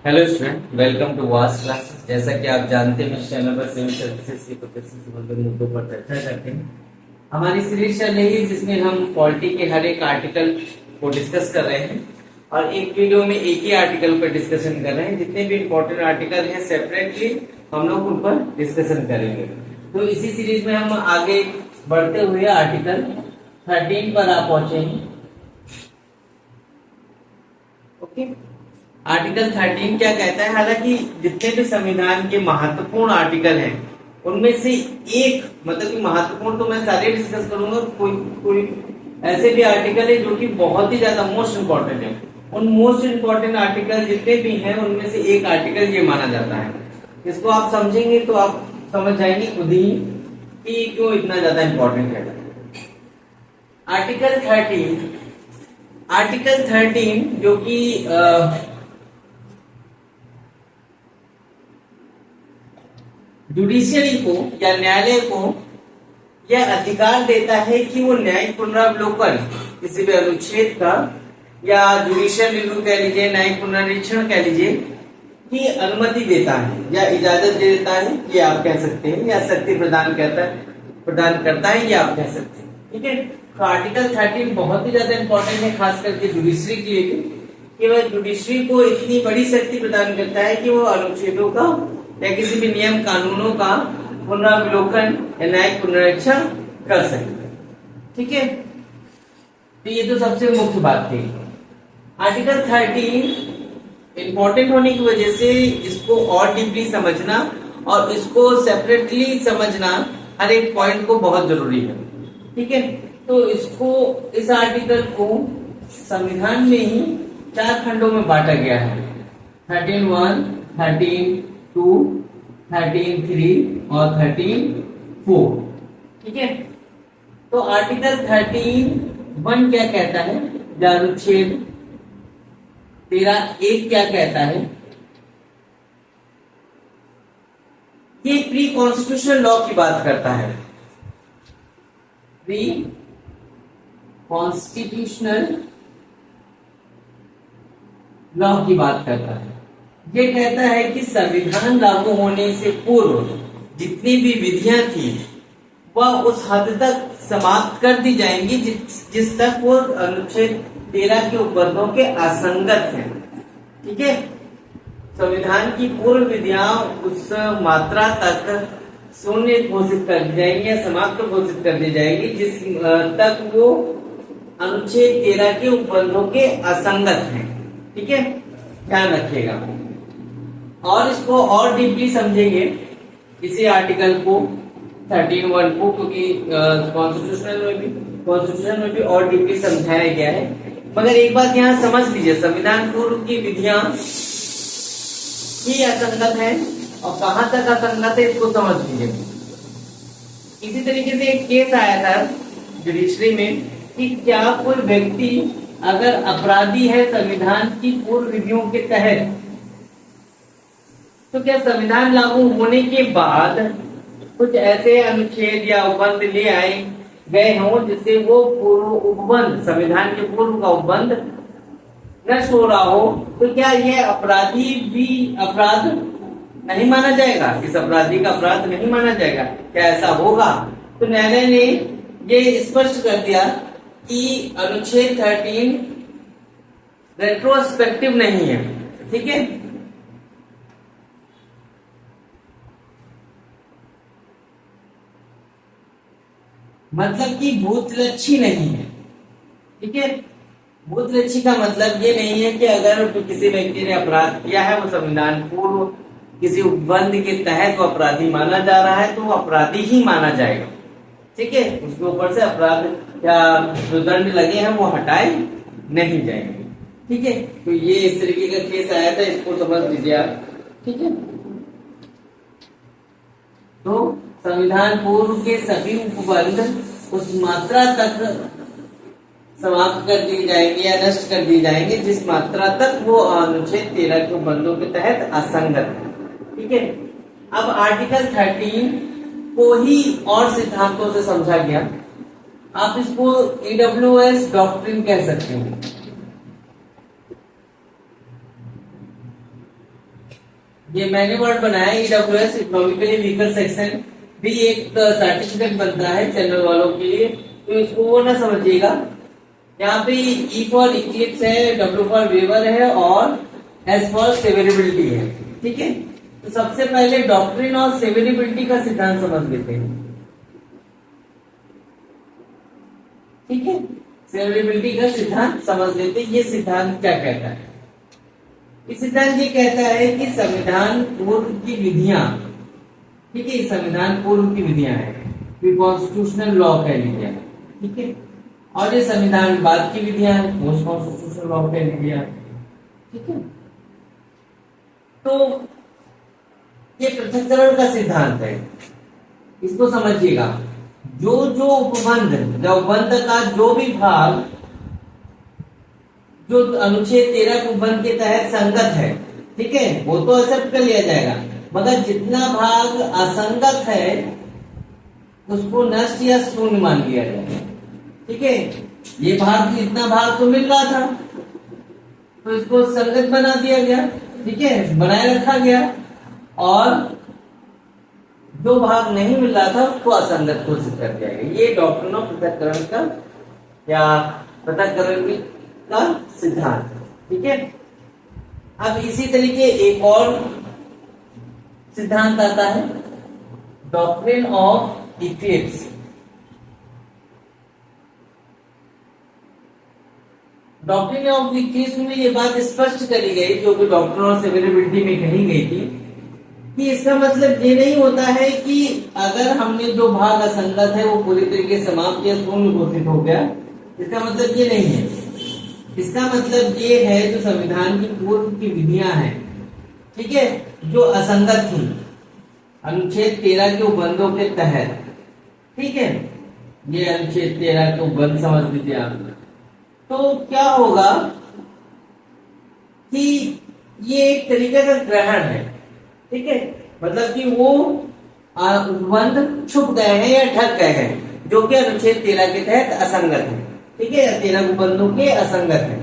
Hello student, welcome to Vast classes. जैसा कि आप जानते हैं, इस चैनल पर सिविल सर्विसेज के प्रोफेशन से संबंधित मुद्दों पर चर्चा करते हैं। हमारी सीरीज चल रही है जिसमें हम पॉलिटी के हर एक आर्टिकल को डिस्कस कर रहे हैं और एक वीडियो में एक ही आर्टिकल पर डिस्कशन कर रहे हैं। जितने भी इंपॉर्टेंट आर्टिकल हैं सेपरेटली हम लोग उन पर डिस्कशन करेंगे। तो इसी सीरीज में हम आगे बढ़ते हुए आर्टिकल 13 पर आप पहुंचेंगे। ओके, आर्टिकल 13 क्या कहता है? हालांकि जितने भी संविधान के महत्वपूर्ण आर्टिकल हैं उनमें से एक, मतलब कि महत्वपूर्ण तो मैं सारे डिस्कस करूंगा, कोई कोई ऐसे भी आर्टिकल है जो कि बहुत ही ज्यादा मोस्ट इंपॉर्टेंट है। उन मोस्ट इंपॉर्टेंट आर्टिकल जितने भी हैं उनमें से एक आर्टिकल ये माना जाता है। इसको आप समझेंगे तो आप समझ जाएंगे खुद ही कि क्यों इतना ज्यादा इंपॉर्टेंट है। आर्टिकल 13 जो कि जुडिशियरी को या न्यायालय को यह अधिकार देता है कि वो न्यायिक पुनरावलोकन किसी भी अनुच्छेद का या जुडिशियल रिव्यू कह लीजिए, न्यायिक पुनरीक्षण कह लीजिए, की अनुमति देता है या इजाजत दे देता है, ये आप कह सकते हैं, या शक्ति प्रदान करता है, ये आप कह सकते हैं। ठीक है, तो आर्टिकल 13 बहुत ही ज्यादा इंपॉर्टेंट है, खास करके जुडिशरी के लिए कि वह जुडिशरी को इतनी बड़ी शक्ति प्रदान करता है कि वो अनुच्छेदों का या किसी भी नियम कानूनों का पुनरावलोकन या न्यायिक पुनरीक्षण कर सके। ठीक है, तो ये तो सबसे मुख्य बात थी। आर्टिकल 13 इंपॉर्टेंट होने की वजह से इसको और डीपली समझना और इसको सेपरेटली समझना, हर एक पॉइंट को बहुत जरूरी है। ठीक है, तो इस आर्टिकल को संविधान में ही 4 खंडों में बांटा गया है। 13(1), 13(2), 13(3) और 13(4). ठीक है, तो आर्टिकल 13(1) क्या कहता है? अनुच्छेद 13(1) क्या कहता है? ये प्री कॉन्स्टिट्यूशनल लॉ की बात करता है। प्री कॉन्स्टिट्यूशनल लॉ की बात करता है। ये कहता है कि संविधान लागू होने से पूर्व जितनी भी विधियां थी वह उस हद तक समाप्त कर दी जाएंगी जिस तक वो अनुच्छेद 13 के उपबंधों के असंगत हैं। ठीक है, संविधान की पूर्व विधियां उस मात्रा तक शून्य घोषित कर दी जाएंगी या समाप्त घोषित कर दी जाएगी जिस तक वो अनुच्छेद 13 के उपबंधों के असंगत हैं। ठीक है, ध्यान रखिएगा और इसको और डीपली समझेंगे इसी आर्टिकल को 13(1) को, क्योंकि कॉन्स्टिट्यूशन में भी और डीपली समझाया गया है। मगर एक बात यहाँ समझ लीजिए, संविधान पूर्व की विधियां ही असंगत है और कहाँ तक असंगत है इसको समझ लीजिए। इसी तरीके से एक केस आया था जुडिशरी में कि क्या कोई व्यक्ति अगर अपराधी है संविधान की पूर्व विधियों के तहत, तो क्या संविधान लागू होने के बाद कुछ ऐसे अनुच्छेद या उपबंध ले आए गए हों जिससे वो पूर्व उपबंध, संविधान के पूर्व का उपबंध नष्ट हो रहा हो, तो क्या ये अपराधी भी अपराध नहीं माना जाएगा? इस अपराधी का अपराध नहीं माना जाएगा? क्या ऐसा होगा? तो न्यायालय ने ये स्पष्ट कर दिया कि अनुच्छेद 13 रेट्रोस्पेक्टिव नहीं है। ठीक है, मतलब कि भूतलक्षी नहीं है। ठीक है, भूतलक्षी का मतलब ये नहीं है कि अगर किसी व्यक्ति ने अपराध किया है, वो संविधान पूर्व किसी उपबंध के तहत वो अपराधी माना जा रहा है, तो वो अपराधी ही माना जाएगा। ठीक है, उसके ऊपर से अपराध या जो दंड लगे हैं वो हटाए नहीं जाएंगे। ठीक है, तो ये इस तरीके का केस आया था, इसको समझ लीजिए आप। ठीक है, तो संविधान पूर्व के सभी उपबंध उस मात्रा तक समाप्त कर दिए जाएंगे या नष्ट कर दिए जाएंगे जिस मात्रा तक वो अनुच्छेद 13 के उपबंधों के तहत असंगत है। ठीक है, अब आर्टिकल 13 को ही और सिद्धांतों से समझा गया। आप इसको EWS डॉक्ट्रिन कह सकते हैं। ये मैंने वर्ड बनाया ईडब्ल्यूएस, इकोनॉमिकली वीकर सेक्शन, भी एक सर्टिफिकेट बनता है जनरल वालों के लिए, तो इसको वो ना समझिएगा। यहाँ पे ई फॉर इक्लिप्स है, डब्ल्यू फॉर वेवर है और एस फॉर सेवरेबिलिटी है। ठीक है, तो सबसे पहले डॉक्ट्रिन और सेवरेबिलिटी का सिद्धांत समझ लेते हैं। ठीक है, सेवरेबिलिटी का सिद्धांत समझ लेते हैं। ये सिद्धांत क्या कहता है? इस सिद्धांत ये कहता है कि संविधान पूर्व की विधियां, ठीक है, संविधान पूर्व की विधियां है, कॉन्स्टिट्यूशनल लॉ कह लीजिए। ठीक है, और ये संविधान बाद की विधियां हैं, पोस्ट कॉन्स्टिट्यूशनल लॉ कह लीजिए। ठीक है, तो ये पृथक्करण का सिद्धांत है, इसको समझिएगा। जो जो उपबंध या उपबंध का जो भी भाग जो अनुच्छेद 13 के उपबंध के तहत संगत है, ठीक है, वो तो एक्सेप्ट कर लिया जाएगा, मगर जितना भाग असंगत है उसको नष्ट या शून्य मान लिया जाएगा। ठीक है, ये भाग, इतना भाग तो मिल रहा था तो इसको संगत बना दिया गया। ठीक है, बनाए रखा गया, और जो भाग नहीं मिल रहा था उसको असंगत घोषित कर दिया गया। ये डॉक्ट्रिन ऑफ पृथक्करण का या पृथक्करण का सिद्धांत। ठीक है, अब इसी तरीके एक और सिद्धांत आता है, doctrine of eclipse. Doctrine of Eclipse में ये बात स्पष्ट करी गई, जो कि डॉक्ट्रिन ऑफ सेवरेबिलिटी में कही गई थी, कि इसका मतलब ये नहीं होता है कि अगर हमने जो भाग असंगत है वो पूरी तरीके से समाप्त या शून्य घोषित हो गया। इसका मतलब ये नहीं है। इसका मतलब ये है जो संविधान की पूर्व की विधियां हैं, ठीक है, जो असंगत थी अनुच्छेद 13 के उपबंधों के तहत। ठीक है, ये अनुच्छेद 13 के उपबंध समझ लीजिए आप। तो क्या होगा कि ये एक तरीके का ग्रहण है। ठीक है, मतलब कि वो उपबंध छुप गए हैं या ढक गए हैं, जो कि अनुच्छेद 13 के तहत असंगत है। ठीक है, 13 उपबंधों के असंगत है,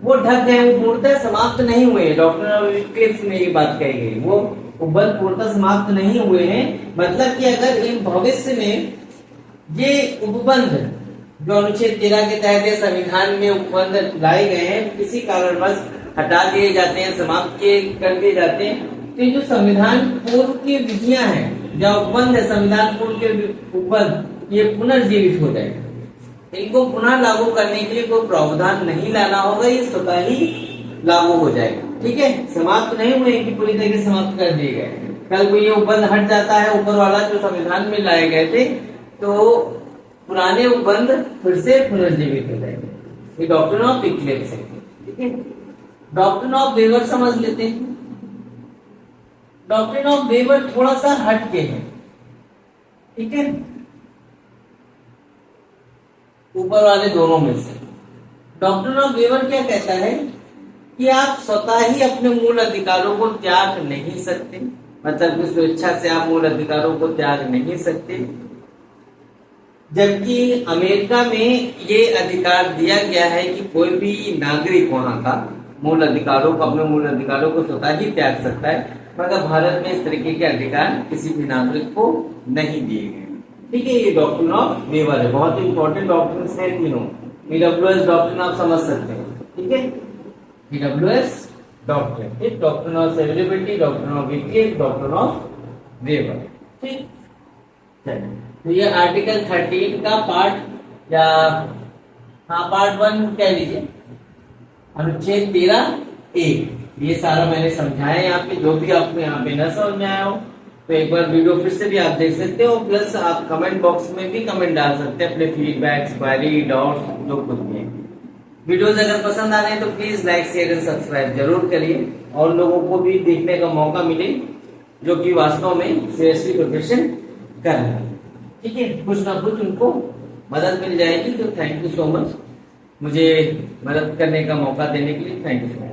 वो ढक गए, वो पूर्णतः समाप्त नहीं हुए। डॉक्ट्रिन ऑफ इक्लिप्स में ये बात कही गई, वो उपबंध पूर्णतः समाप्त नहीं हुए हैं। मतलब कि अगर इन भविष्य में ये उपबंध जो अनुच्छेद 13 के तहत संविधान में उपबंध लाए गए हैं किसी कारणवश हटा दिए जाते हैं, समाप्त कर दिए जाते हैं, तो जो संविधान पूर्व की विधियां हैं, जो उपबंध है संविधान पूर्व के उपबंध, ये पुनर्जीवित हो जाएगा। इनको पुनः लागू करने के लिए कोई प्रावधान नहीं लाना होगा, ये स्वतः ही लागू हो जाएगा। ठीक है, समाप्त नहीं हुए कि पूरी तरीके से समाप्त कर दिए गए। कल को ये उपबंध हट जाता है ऊपर वाला जो संविधान में लाए गए थे, तो पुराने उपबंध फिर से पुनर्जीवित हो जाएंगे। ये डॉक्ट्रिन ऑफ इक्लिप्स है। ठीक है, डॉक्ट्रिन ऑफ वेवर समझ लेते हैं। डॉक्ट्रिन ऑफ वेवर थोड़ा सा हट के है। ठीक है, ऊपर वाले दोनों में से डॉक्ट्रिन ऑफ वेवर क्या कहता है कि आप स्वतः ही अपने मूल अधिकारों को त्याग नहीं सकते, मतलब कि स्वेच्छा से आप मूल अधिकारों को त्याग नहीं सकते। जबकि अमेरिका में ये अधिकार दिया गया है कि कोई भी नागरिक वहां का मूल अधिकारों को, अपने मूल अधिकारों को स्वतः ही त्याग सकता है, मगर भारत में इस तरीके के अधिकार किसी भी नागरिक को नहीं दिए गए। ठीक है, ये डॉक्ट्रिन ऑफ वेवर है, बहुत इंपॉर्टेंट डॉक्ट्रिन है तीनों। ईडब्ल्यूएस डॉक्ट्रिन आप समझ सकते हैं। ठीक है, EWS doctrine, doctrine of severability, doctrine of eclipse, doctrine of waiver. ठीक, तो ये आर्टिकल 13 का पार्ट या पार्ट 1 कह लीजिए, अनुच्छेद 13(1). ये सारा मैंने समझाया यहाँ पे, जो भी आपको यहाँ पे न समझ में आया हो तो एक बार वीडियो फिर से भी आप देख सकते हो, प्लस आप कमेंट बॉक्स में भी कमेंट डाल सकते हैं अपने फीडबैक, क्वेरी, डाउट्स, जो कुछ भी है। वीडियोस अगर पसंद आ रहे हैं तो please like, share and subscribe जरूर करिए, और लोगों को भी देखने का मौका मिले जो कि वास्तव में सीरियसली प्रिपरेशन कर रहे हैं। ठीक है, कुछ ना कुछ उनको मदद मिल जाएगी। तो थैंक यू सो मच, मुझे मदद करने का मौका देने के लिए थैंक यू सो मच।